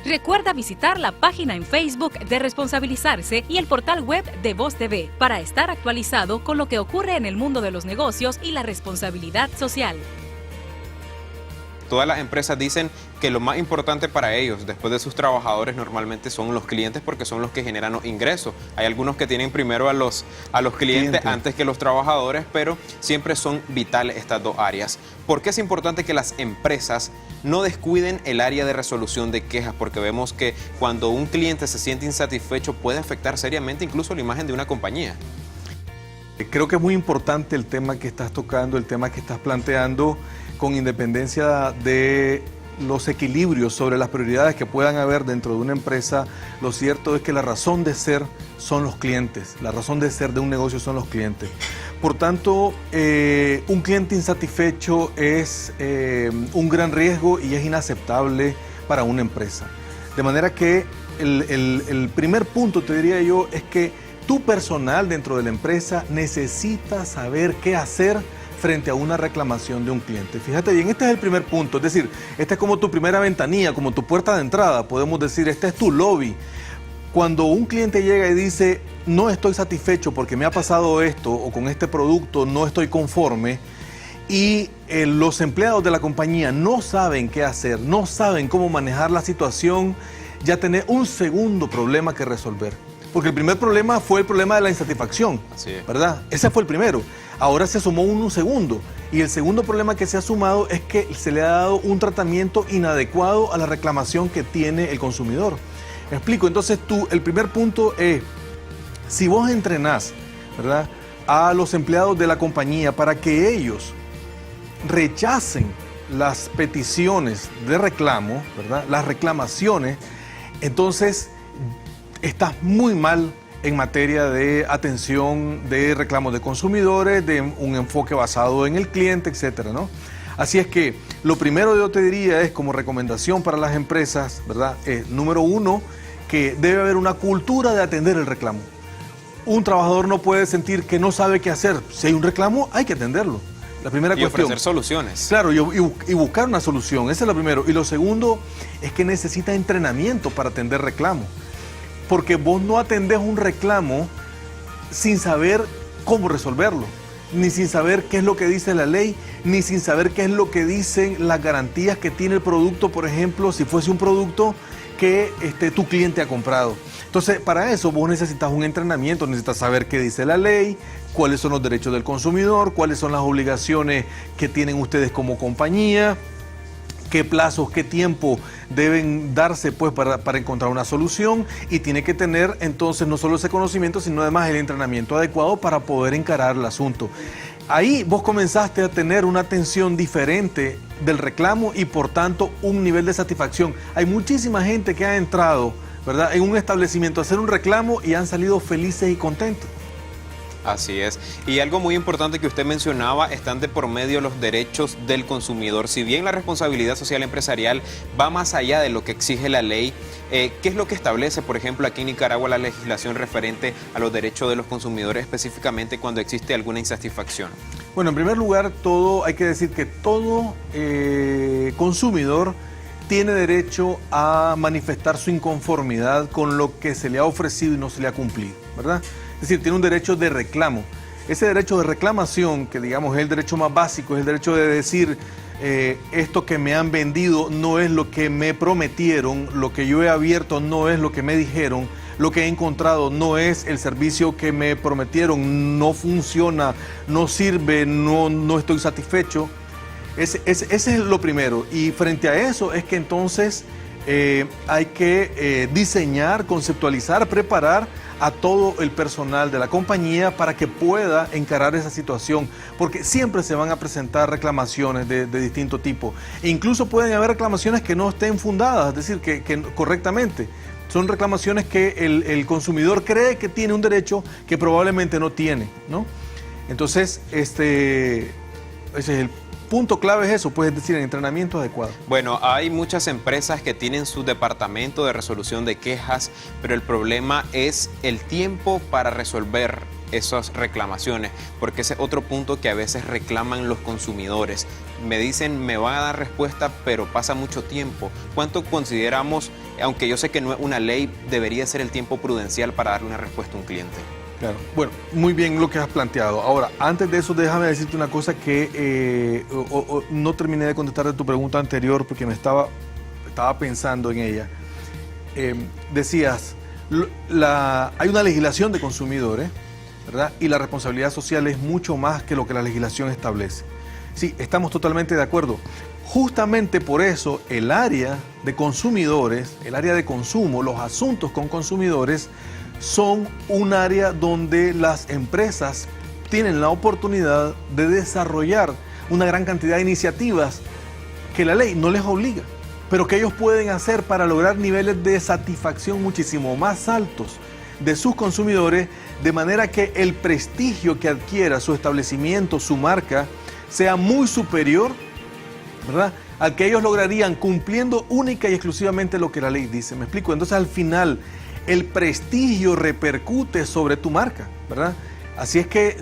Recuerda visitar la página en Facebook de Responsabilizarse y el portal web de Voz TV para estar actualizado con lo que ocurre en el mundo de los negocios y la responsabilidad social. Todas las empresas dicen que lo más importante para ellos, después de sus trabajadores, normalmente son los clientes porque son los que generan los ingresos. Hay algunos que tienen primero a los clientes antes que los trabajadores, pero siempre son vitales estas dos áreas. ¿Por qué es importante que las empresas no descuiden el área de resolución de quejas? Porque vemos que cuando un cliente se siente insatisfecho puede afectar seriamente incluso la imagen de una compañía. Creo que es muy importante el tema que estás tocando, el tema que estás planteando, con independencia de los equilibrios sobre las prioridades que puedan haber dentro de una empresa. Lo cierto es que la razón de ser son los clientes, la razón de ser de un negocio son los clientes. Por tanto, un cliente insatisfecho es un gran riesgo y es inaceptable para una empresa. De manera que el primer punto, te diría yo, es que tu personal dentro de la empresa necesita saber qué hacer frente a una reclamación de un cliente. Fíjate bien, este es el primer punto, es decir, esta es como tu primera ventanilla, como tu puerta de entrada, podemos decir, este es tu lobby. Cuando un cliente llega y dice, no estoy satisfecho porque me ha pasado esto, o con este producto no estoy conforme, y los empleados de la compañía no saben qué hacer, no saben cómo manejar la situación, ya tenés un segundo problema que resolver. Porque el primer problema fue el problema de la insatisfacción, ¿verdad? Ese fue el primero. Ahora se sumó un segundo. Y el segundo problema que se ha sumado es que se le ha dado un tratamiento inadecuado a la reclamación que tiene el consumidor. ¿Me explico? Entonces el primer punto es, si vos entrenás, ¿verdad?, a los empleados de la compañía para que ellos rechacen las peticiones de reclamo, ¿verdad?, las reclamaciones, entonces estás muy mal en materia de atención de reclamos de consumidores, de un enfoque basado en el cliente, etcétera, ¿no? Así es que lo primero que yo te diría es, como recomendación para las empresas, ¿verdad? Número uno, que debe haber una cultura de atender el reclamo. Un trabajador no puede sentir que no sabe qué hacer. Si hay un reclamo, hay que atenderlo. La primera cuestión. Y ofrecer soluciones. Claro, y buscar una solución. Ese es lo primero. Y lo segundo es que necesita entrenamiento para atender reclamos. Porque vos no atendés un reclamo sin saber cómo resolverlo, ni sin saber qué es lo que dice la ley, ni sin saber qué es lo que dicen las garantías que tiene el producto, por ejemplo, si fuese un producto que tu cliente ha comprado. Entonces, para eso vos necesitas un entrenamiento, necesitas saber qué dice la ley, cuáles son los derechos del consumidor, cuáles son las obligaciones que tienen ustedes como compañía, qué plazos, qué tiempo deben darse pues para encontrar una solución, y tiene que tener entonces no solo ese conocimiento, sino además el entrenamiento adecuado para poder encarar el asunto. Ahí vos comenzaste a tener una atención diferente del reclamo y por tanto un nivel de satisfacción. Hay muchísima gente que ha entrado, ¿verdad?, en un establecimiento a hacer un reclamo y han salido felices y contentos. Así es. Y algo muy importante que usted mencionaba, están de por medio los derechos del consumidor. Si bien la responsabilidad social empresarial va más allá de lo que exige la ley, ¿qué es lo que establece, por ejemplo, aquí en Nicaragua la legislación referente a los derechos de los consumidores, específicamente cuando existe alguna insatisfacción? Bueno, en primer lugar, hay que decir que todo consumidor tiene derecho a manifestar su inconformidad con lo que se le ha ofrecido y no se le ha cumplido, ¿verdad? Es decir, tiene un derecho de reclamo. Ese derecho de reclamación, que digamos es el derecho más básico, es el derecho de decir, esto que me han vendido no es lo que me prometieron, lo que yo he abierto no es lo que me dijeron, lo que he encontrado no es el servicio que me prometieron, no funciona, no sirve, no estoy satisfecho. Ese es lo primero. Y frente a eso es que entonces hay que diseñar, conceptualizar, preparar a todo el personal de la compañía para que pueda encarar esa situación, porque siempre se van a presentar reclamaciones de distinto tipo. E incluso pueden haber reclamaciones que no estén fundadas, es decir, que correctamente. Son reclamaciones que el consumidor cree que tiene un derecho que probablemente no tiene, ¿no? Entonces, ese es el punto clave es eso, pues, es decir, el entrenamiento adecuado. Bueno, hay muchas empresas que tienen su departamento de resolución de quejas, pero el problema es el tiempo para resolver esas reclamaciones, porque ese es otro punto que a veces reclaman los consumidores. Me dicen, me van a dar respuesta, pero pasa mucho tiempo. ¿Cuánto consideramos, aunque yo sé que no es una ley, debería ser el tiempo prudencial para darle una respuesta a un cliente? Claro. Bueno, muy bien lo que has planteado. Ahora, antes de eso, déjame decirte una cosa que no terminé de contestar de tu pregunta anterior porque estaba pensando en ella. Decías, hay una legislación de consumidores, ¿verdad? Y la responsabilidad social es mucho más que lo que la legislación establece. Sí, estamos totalmente de acuerdo. Justamente por eso el área de consumidores, el área de consumo, los asuntos con consumidores son un área donde las empresas tienen la oportunidad de desarrollar una gran cantidad de iniciativas que la ley no les obliga, pero que ellos pueden hacer para lograr niveles de satisfacción muchísimo más altos de sus consumidores, de manera que el prestigio que adquiera su establecimiento, su marca, sea muy superior, ¿verdad?, al que ellos lograrían cumpliendo única y exclusivamente lo que la ley dice. ¿Me explico? Entonces, al final, el prestigio repercute sobre tu marca, ¿verdad? Así es que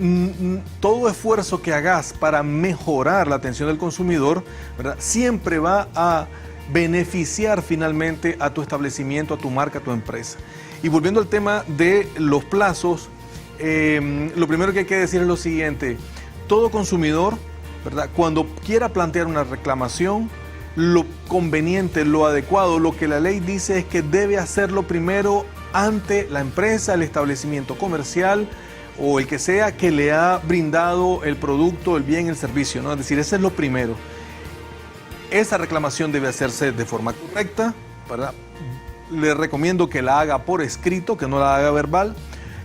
todo esfuerzo que hagas para mejorar la atención del consumidor, ¿verdad?, siempre va a beneficiar finalmente a tu establecimiento, a tu marca, a tu empresa. Y volviendo al tema de los plazos, lo primero que hay que decir es lo siguiente: todo consumidor, ¿verdad?, cuando quiera plantear una reclamación, lo conveniente, lo adecuado, lo que la ley dice es que debe hacerlo primero ante la empresa, el establecimiento comercial o el que sea que le ha brindado el producto, el bien, el servicio, ¿no? Es decir, ese es lo primero. Esa reclamación debe hacerse de forma correcta, ¿verdad? Le recomiendo que la haga por escrito, que no la haga verbal.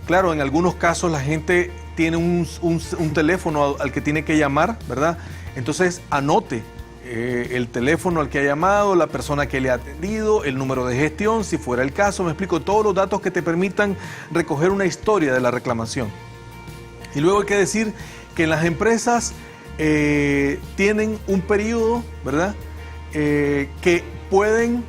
Claro, en algunos casos la gente tiene un teléfono al que tiene que llamar, ¿verdad? Entonces anote el teléfono al que ha llamado, la persona que le ha atendido, el número de gestión, si fuera el caso, me explico, todos los datos que te permitan recoger una historia de la reclamación. Y luego hay que decir que las empresas tienen un periodo, ¿verdad?, que pueden,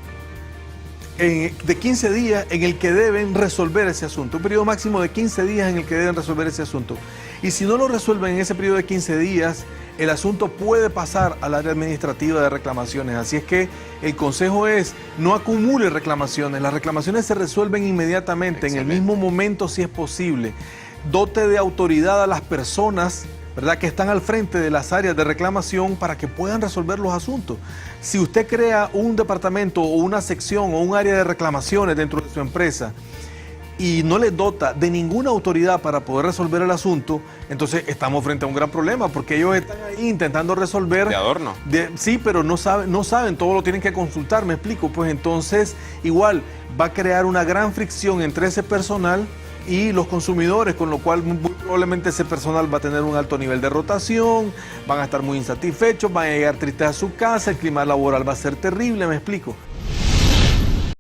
de 15 días en el que deben resolver ese asunto, un periodo máximo de 15 días en el que deben resolver ese asunto. Y si no lo resuelven en ese periodo de 15 días, el asunto puede pasar al área administrativa de reclamaciones. Así es que el consejo es: no acumule reclamaciones. Las reclamaciones se resuelven inmediatamente, en el mismo momento si es posible. Dote de autoridad a las personas, ¿verdad?, que están al frente de las áreas de reclamación para que puedan resolver los asuntos. Si usted crea un departamento o una sección o un área de reclamaciones dentro de su empresa y no le dota de ninguna autoridad para poder resolver el asunto, entonces estamos frente a un gran problema, porque ellos están ahí intentando resolver... De adorno. Sí, pero no saben, todo lo tienen que consultar, me explico. Pues entonces igual va a crear una gran fricción entre ese personal y los consumidores, con lo cual muy probablemente ese personal va a tener un alto nivel de rotación, van a estar muy insatisfechos, van a llegar tristes a su casa, el clima laboral va a ser terrible, me explico.